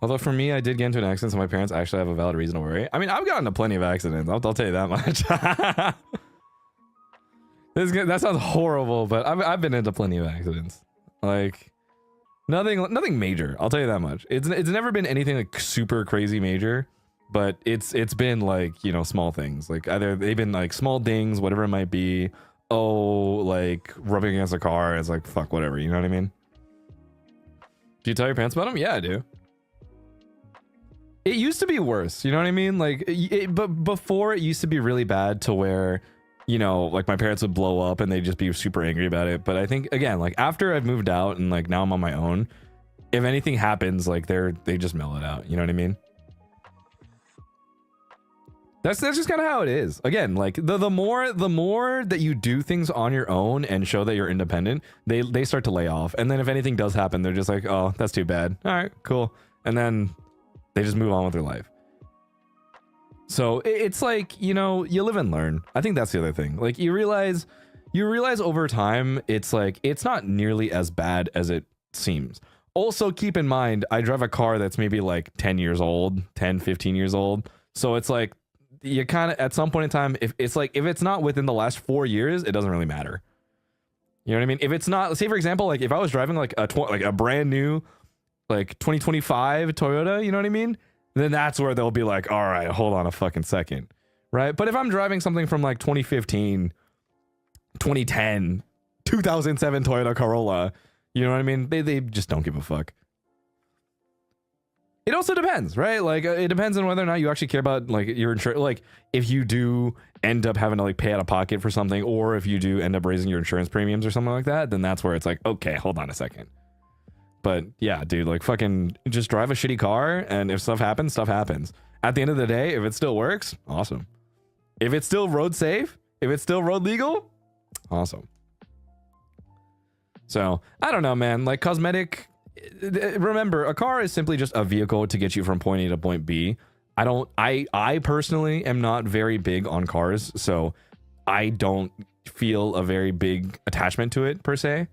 Although for me, I did get into an accident, so my parents actually have a valid reason to worry. I mean, I've gotten into plenty of accidents. I'll tell you that much. That sounds horrible, but I've been into plenty of accidents. Like nothing major. I'll tell you that much. It's never been anything like super crazy major, but it's been like, you know, small things. Like either they've been like small dings, whatever it might be. Oh, like rubbing against a car. It's like fuck, whatever. You know what I mean? Do you tell your parents about them? Yeah, I do. It used to be worse, you know what I mean? Like, but before it used to be really bad to where, you know, like my parents would blow up and they'd just be super angry about it. But I think again, like after I've moved out and like now I'm on my own, if anything happens, like they just mellow it out. You know what I mean? That's just kind of how it is. Again, like the more that you do things on your own and show that you're independent, they start to lay off. And then if anything does happen, they're just like, oh, that's too bad. All right, cool. And then they just move on with their life. So it's like, you know, you live and learn. I think that's the other thing. Like you realize over time, it's like, it's not nearly as bad as it seems. Also keep in mind, I drive a car that's maybe like 10 years old, 10, 15 years old. So it's like, you kind of, at some point in time, if it's not within the last 4 years, it doesn't really matter. You know what I mean? If it's not, say for example, like if I was driving like a brand new, like 2025 Toyota, you know what I mean? Then that's where they'll be like, all right, hold on a fucking second. Right? But if I'm driving something from like 2015, 2010, 2007 Toyota Corolla, you know what I mean? They just don't give a fuck. It also depends, right? Like it depends on whether or not you actually care about like your insurance. Like if you do end up having to like pay out of pocket for something, or if you do end up raising your insurance premiums or something like that, then that's where it's like, okay, hold on a second. But yeah, dude, like fucking just drive a shitty car, and if stuff happens, stuff happens. At the end of the day, if it still works, awesome. If it's still road safe, if it's still road legal, awesome. So I don't know, man. Like cosmetic, remember, a car is simply just a vehicle to get you from point A to point B. I personally am not very big on cars, so I don't feel a very big attachment to it per se.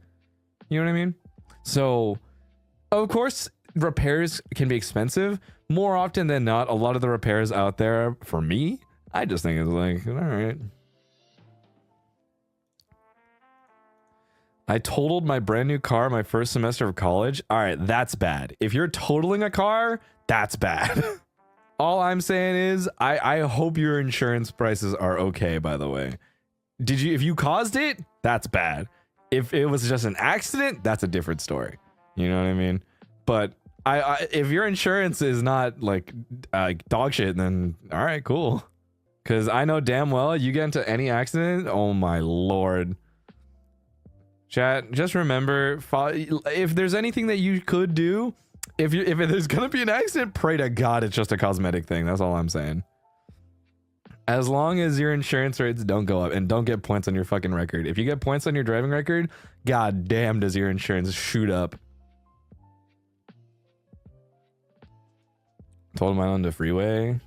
You know what I mean? So of course, repairs can be expensive. More often than not, a lot of the repairs out there, for me, I just think it's like, all right. I totaled my brand new car my first semester of college. All right, that's bad. If you're totaling a car, that's bad. All I'm saying is, I hope your insurance prices are okay, by the way. If you caused it, that's bad. If it was just an accident, that's a different story. You know what I mean? But if your insurance is not like dog shit, then all right, cool. Because I know damn well you get into any accident, oh my lord. Chat, just remember, if there's anything that you could do, if there's gonna be an accident, pray to God it's just a cosmetic thing. That's all I'm saying. As long as your insurance rates don't go up and don't get points on your fucking record. If you get points on your driving record, god damn does your insurance shoot up. Told mine on the freeway.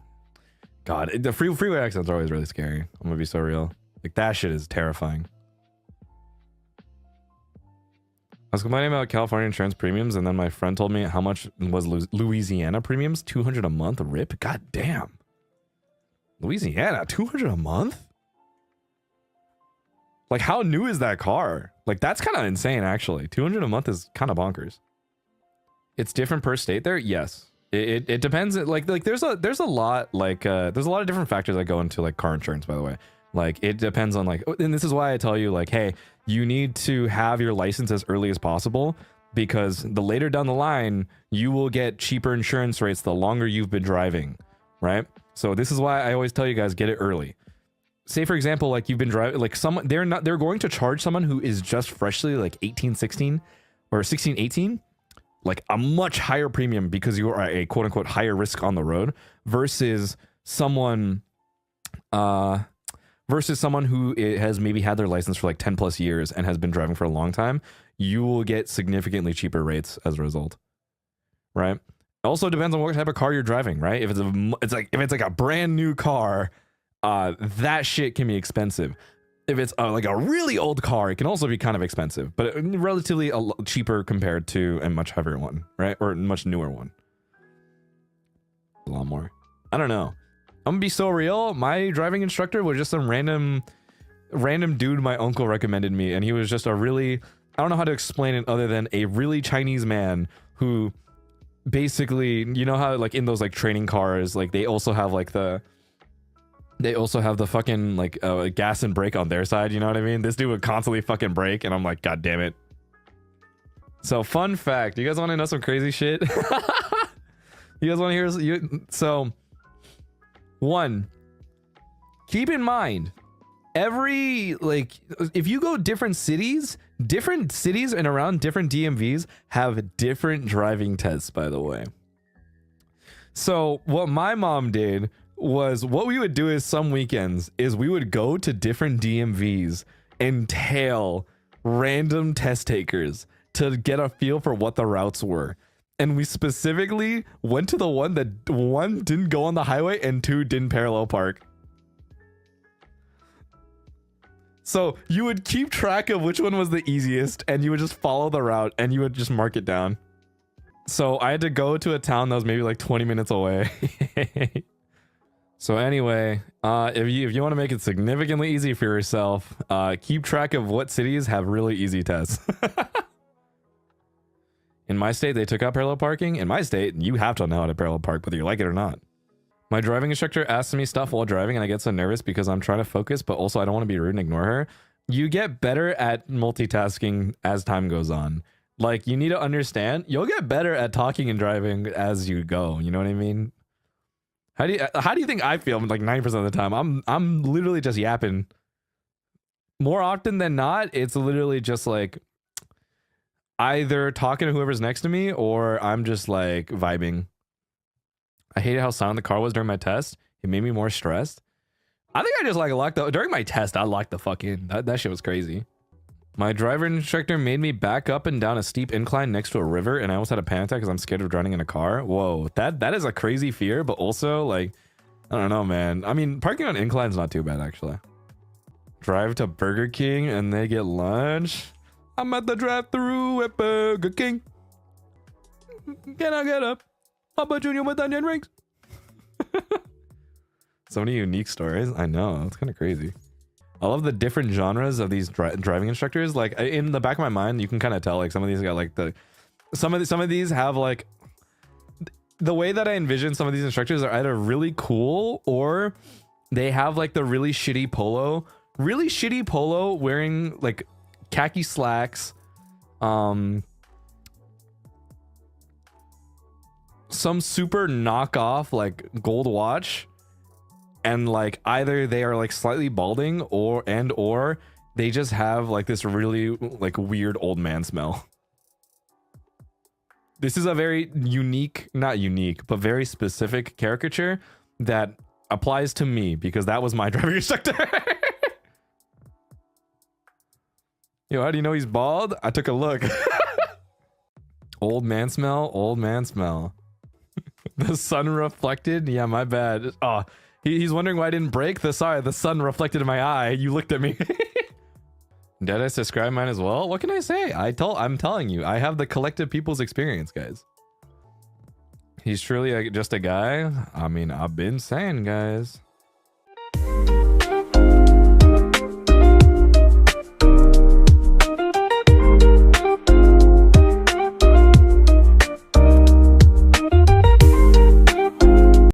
God, the freeway accidents are always really scary. I'm gonna be so real. Like that shit is terrifying. I was complaining about California insurance premiums, and then my friend told me how much was Louisiana premiums. $200 a month. Rip. God damn. Louisiana, $200 a month? Like, how new is that car? Like, that's kind of insane, actually. $200 a month is kind of bonkers. It's different per state there? Yes. It depends. Like there's a lot of different factors that go into like car insurance, by the way. Like it depends on like, and this is why I tell you like, hey, you need to have your license as early as possible, because the later down the line, you will get cheaper insurance rates the longer you've been driving, right? So this is why I always tell you guys, get it early. Say for example, like you've been driving, like they're going to charge someone who is just freshly like 18, 16 or 16, 18, like a much higher premium because you are a quote unquote higher risk on the road versus someone who has maybe had their license for like 10 plus years and has been driving for a long time. You will get significantly cheaper rates as a result, right? Also depends on what type of car you're driving, right? If it's like a brand new car, that shit can be expensive. If it's like a really old car, it can also be kind of expensive, but relatively cheaper compared to a much heavier one, right? Or a much newer one. a lot more. I don't know. I'm gonna be so real. My driving instructor was just some random dude my uncle recommended me, and he was just a really, I don't know how to explain it other than a really Chinese man who basically, you know how like in those like training cars, like they also have the fucking like gas and brake on their side, you know what I mean? This dude would constantly fucking brake, and I'm like, god damn it. So fun fact, you guys want to know some crazy shit? You guys want to hear? So one, keep in mind, every like if you go different cities and around different DMVs have different driving tests, by the way. So what my mom did was, what we would do is some weekends is we would go to different DMVs and tail random test takers to get a feel for what the routes were. And we specifically went to the one that, one, didn't go on the highway, and two, didn't parallel park. So you would keep track of which one was the easiest, and you would just follow the route, and you would just mark it down. So I had to go to a town that was maybe like 20 minutes away. So anyway, if you want to make it significantly easy for yourself, keep track of what cities have really easy tests. In my state, they took out parallel parking. In my state, you have to know how to parallel park, whether you like it or not. My driving instructor asks me stuff while driving, and I get so nervous because I'm trying to focus, but also I don't want to be rude and ignore her. You get better at multitasking as time goes on. Like, you need to understand, you'll get better at talking and driving as you go. You know what I mean? How do you think I feel like 90% of the time? I'm literally just yapping. More often than not, it's literally just like either talking to whoever's next to me, or I'm just like vibing. I hated how silent the car was during my test. It made me more stressed. I think I just like locked the, during my test, I locked the fuck in. That shit was crazy. My driver instructor made me back up and down a steep incline next to a river, and I almost had a panic attack because I'm scared of drowning in a car. Whoa, that is a crazy fear, but also like, I don't know, man. I mean, parking on inclines not too bad actually. Drive to Burger King and they get lunch. I'm at the drive-thru at Burger King. Can I get up? How about Junior with onion rings? So many unique stories. I know, it's kind of crazy. I love the different genres of these driving instructors. Like in the back of my mind, you can kind of tell like some of these got like some of these have like the way that I envision some of these instructors are either really cool, or they have like the really shitty polo wearing like khaki slacks, some super knockoff like gold watch, and like either they are like slightly balding or they just have like this really like weird old man smell. This is a very unique, not unique, but very specific caricature that applies to me because that was my driving instructor. Yo, how do you know he's bald? I took a look. Old man smell, old man smell. The sun reflected? Yeah, my bad. Oh, he's wondering why I didn't brake. The sun reflected in my eye. You looked at me. Did I describe mine as well? What can I say? I'm telling you, I have the collective people's experience, guys. He's truly just a guy. I mean, I've been saying, guys.